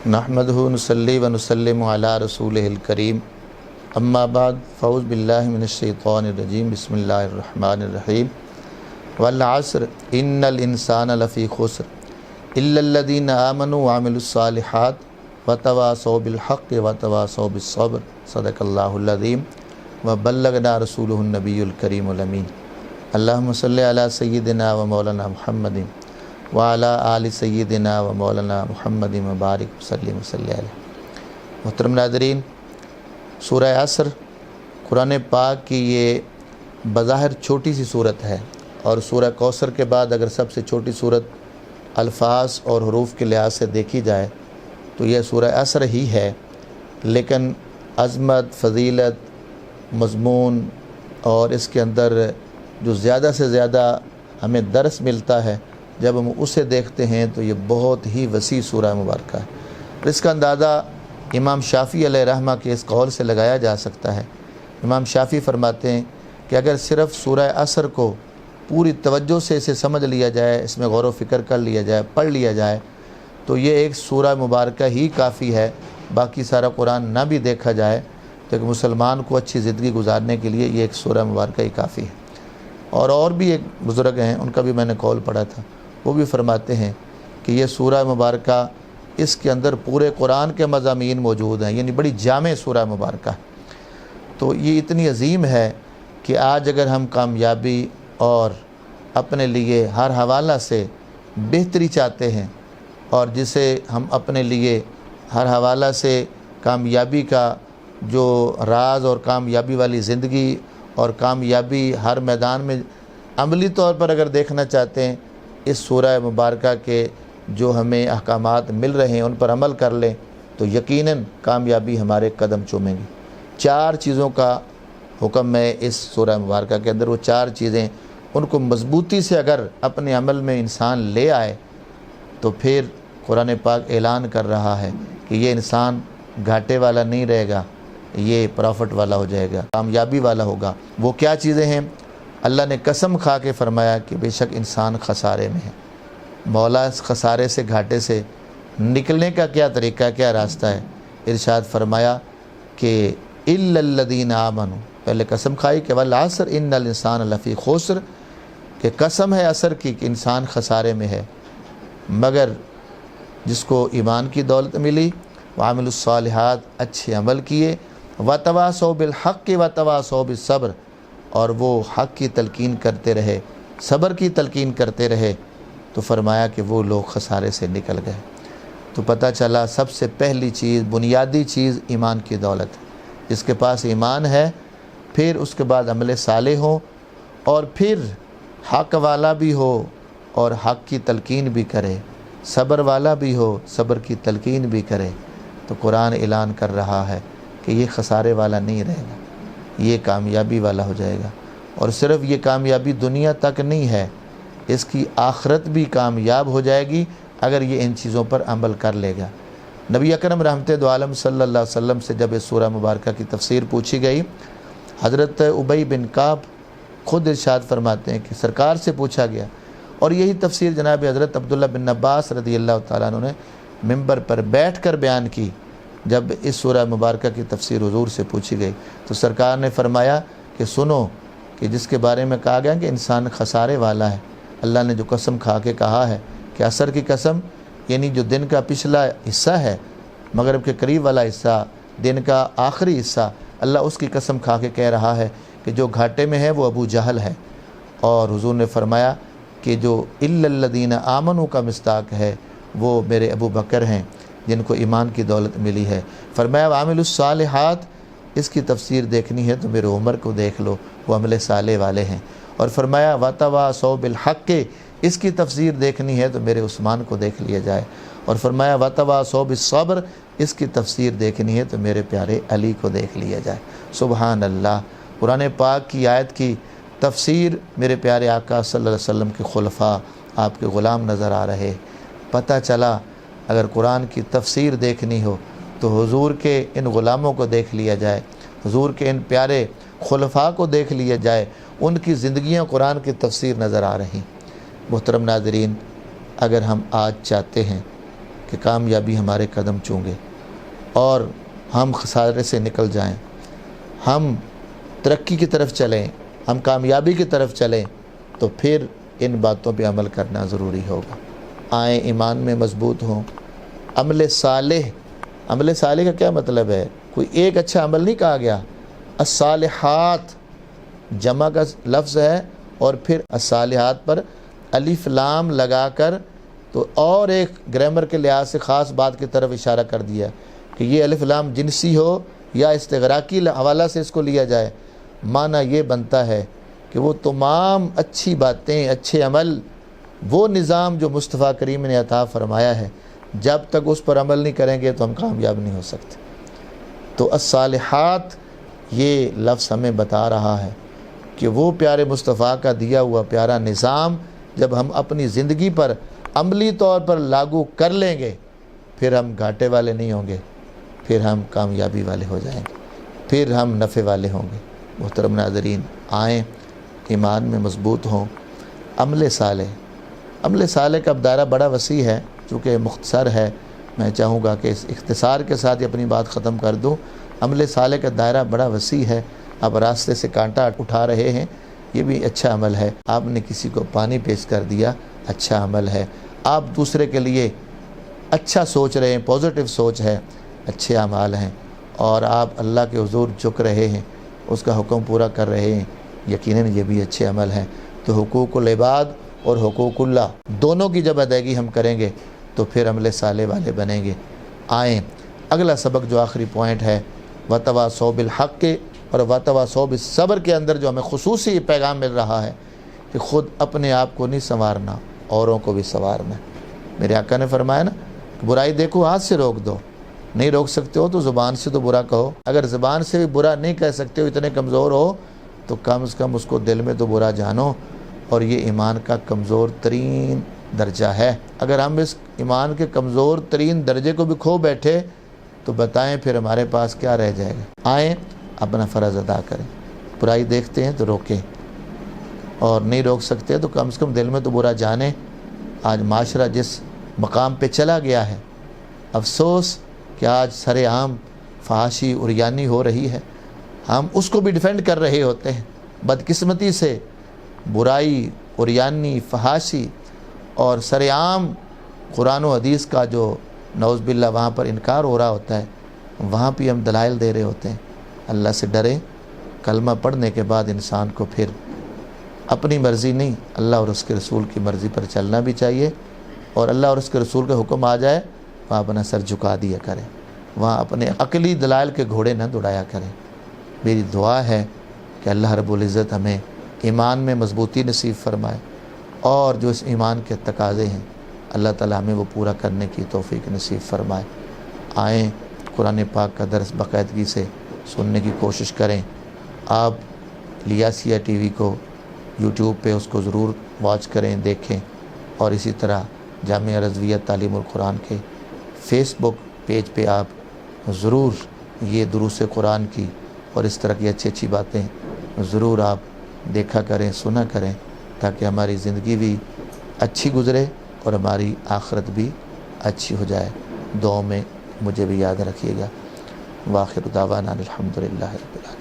نحمدہ نصلی و نسلم علی رسولہ الکریم اما بعد فاعوذ باللہ من الشیطان الرجیم بسم اللہ الرحمن الرحیم والعصر ان الانسان لفی خسر الا الذین آمنوا وعملوا الصالحات وتواصوا بالحق وتواصوا بالصبر صدق اللہ العظیم وبلغنا رسولہ النبی الکریم الامین اللہم صلی علی سیدنا و مولانا محمد وعلی آل سیدنا و مولانا محمد مبارک وسلم وصلی علیہ۔ محترم ناظرین، سورہ عصر قرآن پاک کی یہ بظاہر چھوٹی سی صورت ہے، اور سورہ کوثر کے بعد اگر سب سے چھوٹی صورت الفاظ اور حروف کے لحاظ سے دیکھی جائے تو یہ سورہ عصر ہی ہے، لیکن عظمت، فضیلت، مضمون اور اس کے اندر جو زیادہ سے زیادہ ہمیں درس ملتا ہے جب ہم اسے دیکھتے ہیں تو یہ بہت ہی وسیع سورہ مبارکہ ہے۔ اور اس کا اندازہ امام شافعی علیہ رحمہ کے اس قول سے لگایا جا سکتا ہے۔ امام شافعی فرماتے ہیں کہ اگر صرف سورہ عصر کو پوری توجہ سے اسے سمجھ لیا جائے، اس میں غور و فکر کر لیا جائے، پڑھ لیا جائے تو یہ ایک سورہ مبارکہ ہی کافی ہے، باقی سارا قرآن نہ بھی دیکھا جائے تو ایک مسلمان کو اچھی زندگی گزارنے کے لیے یہ ایک سورہ مبارکہ ہی کافی ہے۔ اور بھی ایک بزرگ ہیں، ان کا بھی میں نے قول پڑھا تھا، وہ بھی فرماتے ہیں کہ یہ سورہ مبارکہ اس کے اندر پورے قرآن کے مضامین موجود ہیں، یعنی بڑی جامع سورہ مبارکہ ہے۔ تو یہ اتنی عظیم ہے کہ آج اگر ہم کامیابی اور اپنے لیے ہر حوالہ سے بہتری چاہتے ہیں، اور جسے ہم اپنے لیے ہر حوالہ سے کامیابی کا جو راز اور کامیابی والی زندگی اور کامیابی ہر میدان میں عملی طور پر اگر دیکھنا چاہتے ہیں، اس سورہ مبارکہ کے جو ہمیں احکامات مل رہے ہیں ان پر عمل کر لیں تو یقیناً کامیابی ہمارے قدم چومیں گی۔ 4 چیزوں کا حکم ہے اس سورہ مبارکہ کے اندر، وہ 4 چیزیں ان کو مضبوطی سے اگر اپنے عمل میں انسان لے آئے تو پھر قرآن پاک اعلان کر رہا ہے کہ یہ انسان گھاٹے والا نہیں رہے گا، یہ پرافٹ والا ہو جائے گا، کامیابی والا ہوگا۔ وہ کیا چیزیں ہیں؟ اللہ نے قسم کھا کے فرمایا کہ بے شک انسان خسارے میں ہے۔ مولا اس خسارے سے، گھاٹے سے نکلنے کا کیا طریقہ، کیا راستہ ہے؟ ارشاد فرمایا کہ الا الذین آمنوا، پہلے قسم کھائی کہ والعصر ان الانسان لفی خسر، کہ قسم ہے عصر کی کہ انسان خسارے میں ہے، مگر جس کو ایمان کی دولت ملی، وعملوا الصالحات، اچھے عمل کیے، وتواصوا بالحق وتواصوا بالصبر، اور وہ حق کی تلقین کرتے رہے، صبر کی تلقین کرتے رہے، تو فرمایا کہ وہ لوگ خسارے سے نکل گئے۔ تو پتہ چلا سب سے پہلی چیز، بنیادی چیز ایمان کی دولت ہے۔ جس کے پاس ایمان ہے، پھر اس کے بعد عمل صالح ہو، اور پھر حق والا بھی ہو اور حق کی تلقین بھی کرے، صبر والا بھی ہو، صبر کی تلقین بھی کرے، تو قرآن اعلان کر رہا ہے کہ یہ خسارے والا نہیں رہے گا، یہ کامیابی والا ہو جائے گا۔ اور صرف یہ کامیابی دنیا تک نہیں ہے، اس کی آخرت بھی کامیاب ہو جائے گی اگر یہ ان چیزوں پر عمل کر لے گا۔ نبی اکرم رحمت دو عالم صلی اللہ علیہ وسلم سے جب اس سورہ مبارکہ کی تفسیر پوچھی گئی، حضرت ابی بن کعب خود ارشاد فرماتے ہیں کہ سرکار سے پوچھا گیا، اور یہی تفسیر جناب حضرت عبداللہ بن عباس رضی اللہ تعالیٰ عنہ نے ممبر پر بیٹھ کر بیان کی جب اس سورہ مبارکہ کی تفسیر حضور سے پوچھی گئی، تو سرکار نے فرمایا کہ سنو کہ جس کے بارے میں کہا گیا کہ انسان خسارے والا ہے، اللہ نے جو قسم کھا کے کہا ہے کہ عصر کی قسم، یعنی جو دن کا پچھلا حصہ ہے، مغرب کے قریب والا حصہ، دن کا آخری حصہ، اللہ اس کی قسم کھا کے کہہ رہا ہے کہ جو گھاٹے میں ہے وہ ابو جہل ہے۔ اور حضور نے فرمایا کہ جو الا الذین آمنوا کا مصداق ہے وہ میرے ابو بکر ہیں جن کو ایمان کی دولت ملی ہے۔ فرمایا وعملوا الصالحات، اس کی تفسیر دیکھنی ہے تو میرے عمر کو دیکھ لو، وہ عمل صالح والے ہیں۔ اور فرمایا وتواصوا بالحق، اس کی تفسیر دیکھنی ہے تو میرے عثمان کو دیکھ لیا جائے۔ اور فرمایا وتواصوا بالصبر، اس کی تفسیر دیکھنی ہے تو میرے پیارے علی کو دیکھ لیا جائے۔ سبحان اللہ، قرآن پاک کی آیت کی تفسیر میرے پیارے آقا صلی اللہ علیہ وسلم کے خلفاء، آپ کے غلام نظر آ رہے۔ پتہ چلا اگر قرآن کی تفسیر دیکھنی ہو تو حضور کے ان غلاموں کو دیکھ لیا جائے، حضور کے ان پیارے خلفاء کو دیکھ لیا جائے، ان کی زندگیاں قرآن کی تفسیر نظر آ رہی۔ محترم ناظرین، اگر ہم آج چاہتے ہیں کہ کامیابی ہمارے قدم چونگے اور ہم خسارے سے نکل جائیں، ہم ترقی کی طرف چلیں، ہم کامیابی کی طرف چلیں، تو پھر ان باتوں پہ عمل کرنا ضروری ہوگا۔ آئیں ایمان میں مضبوط ہوں۔ عمل صالح کا کیا مطلب ہے؟ کوئی ایک اچھا عمل نہیں کہا گیا، الصالحات جمع کا لفظ ہے، اور پھر الصالحات پر الف لام لگا کر تو اور ایک گرامر کے لحاظ سے خاص بات کی طرف اشارہ کر دیا کہ یہ الف لام جنسی ہو یا استغراقی حوالہ سے اس کو لیا جائے۔ معنی یہ بنتا ہے کہ وہ تمام اچھی باتیں، اچھے عمل، وہ نظام جو مصطفیٰ کریم نے عطا فرمایا ہے، جب تک اس پر عمل نہیں کریں گے تو ہم کامیاب نہیں ہو سکتے۔ تو الصالحات یہ لفظ ہمیں بتا رہا ہے کہ وہ پیارے مصطفیٰ کا دیا ہوا پیارا نظام جب ہم اپنی زندگی پر عملی طور پر لاگو کر لیں گے، پھر ہم گھاٹے والے نہیں ہوں گے، پھر ہم کامیابی والے ہو جائیں گے، پھر ہم نفع والے ہوں گے۔ محترم ناظرین، آئیں ایمان میں مضبوط ہوں۔ عمل صالح کا دائرہ بڑا وسیع ہے، چونکہ مختصر ہے، میں چاہوں گا کہ اس اختصار کے ساتھ ہی اپنی بات ختم کر دوں۔ عمل صالح کا دائرہ بڑا وسیع ہے۔ آپ راستے سے کانٹا اٹھا رہے ہیں، یہ بھی اچھا عمل ہے۔ آپ نے کسی کو پانی پیش کر دیا، اچھا عمل ہے۔ آپ دوسرے کے لیے اچھا سوچ رہے ہیں، پازیٹیو سوچ ہے، اچھے اعمال ہیں۔ اور آپ اللہ کے حضور جھک رہے ہیں، اس کا حکم پورا کر رہے ہیں، یقیناً یہ بھی اچھے عمل ہیں۔ تو حقوق العباد اور حقوق اللہ دونوں کی جب ادائیگی ہم کریں گے تو پھر عمل صالح والے بنیں گے۔ آئیں اگلا سبق جو آخری پوائنٹ ہے، وتواصوا بالحق اور وتواصوا بالصبر کے اندر جو ہمیں خصوصی پیغام مل رہا ہے کہ خود اپنے آپ کو نہیں سنوارنا، اوروں کو بھی سنوارنا۔ میرے آقا نے فرمایا نا، برائی دیکھو ہاتھ سے روک دو، نہیں روک سکتے ہو تو زبان سے تو برا کہو، اگر زبان سے بھی برا نہیں کہہ سکتے ہو، اتنے کمزور ہو تو کم از کم اس کو دل میں تو برا جانو۔ اور یہ ایمان کا کمزور ترین درجہ ہے۔ اگر ہم اس ایمان کے کمزور ترین درجے کو بھی کھو بیٹھے تو بتائیں پھر ہمارے پاس کیا رہ جائے گا۔ آئیں اپنا فرض ادا کریں، برائی دیکھتے ہیں تو روکیں، اور نہیں روک سکتے تو کم سے کم دل میں تو برا جانیں۔ آج معاشرہ جس مقام پہ چلا گیا ہے، افسوس کہ آج سر عام فحاشی عریانی ہو رہی ہے، ہم اس کو بھی ڈیفینڈ کر رہے ہوتے ہیں۔ بدقسمتی سے برائی، عریانی، فحاشی اور سر عام قرآن و حدیث کا جو نعوذ باللہ وہاں پر انکار ہو رہا ہوتا ہے، وہاں بھی ہم دلائل دے رہے ہوتے ہیں۔ اللہ سے ڈریں، کلمہ پڑھنے کے بعد انسان کو پھر اپنی مرضی نہیں، اللہ اور اس کے رسول کی مرضی پر چلنا بھی چاہیے، اور اللہ اور اس کے رسول کا حکم آ جائے وہاں اپنا سر جھکا دیا کریں، وہاں اپنے عقلی دلائل کے گھوڑے نہ دوڑایا کریں۔ میری دعا ہے کہ اللہ رب العزت ہمیں ایمان میں مضبوطی نصیب فرمائے، اور جو اس ایمان کے تقاضے ہیں اللہ تعالیٰ ہمیں وہ پورا کرنے کی توفیق نصیب فرمائے۔ آئیں قرآن پاک کا درس باقاعدگی سے سننے کی کوشش کریں۔ آپ لیاسیہ ٹی وی کو یوٹیوب پہ اس کو ضرور واچ کریں، دیکھیں، اور اسی طرح جامعہ رضویہ تعلیم القرآن کے فیس بک پیج پہ آپ ضرور یہ دروس قرآن کی اور اس طرح کی اچھی باتیں ضرور آپ دیکھا کریں، سنا کریں، تاکہ ہماری زندگی بھی اچھی گزرے اور ہماری آخرت بھی اچھی ہو جائے۔ دعاؤں میں مجھے بھی یاد رکھیے گا۔ وآخر دعوانا الحمدللہ رب العالمین۔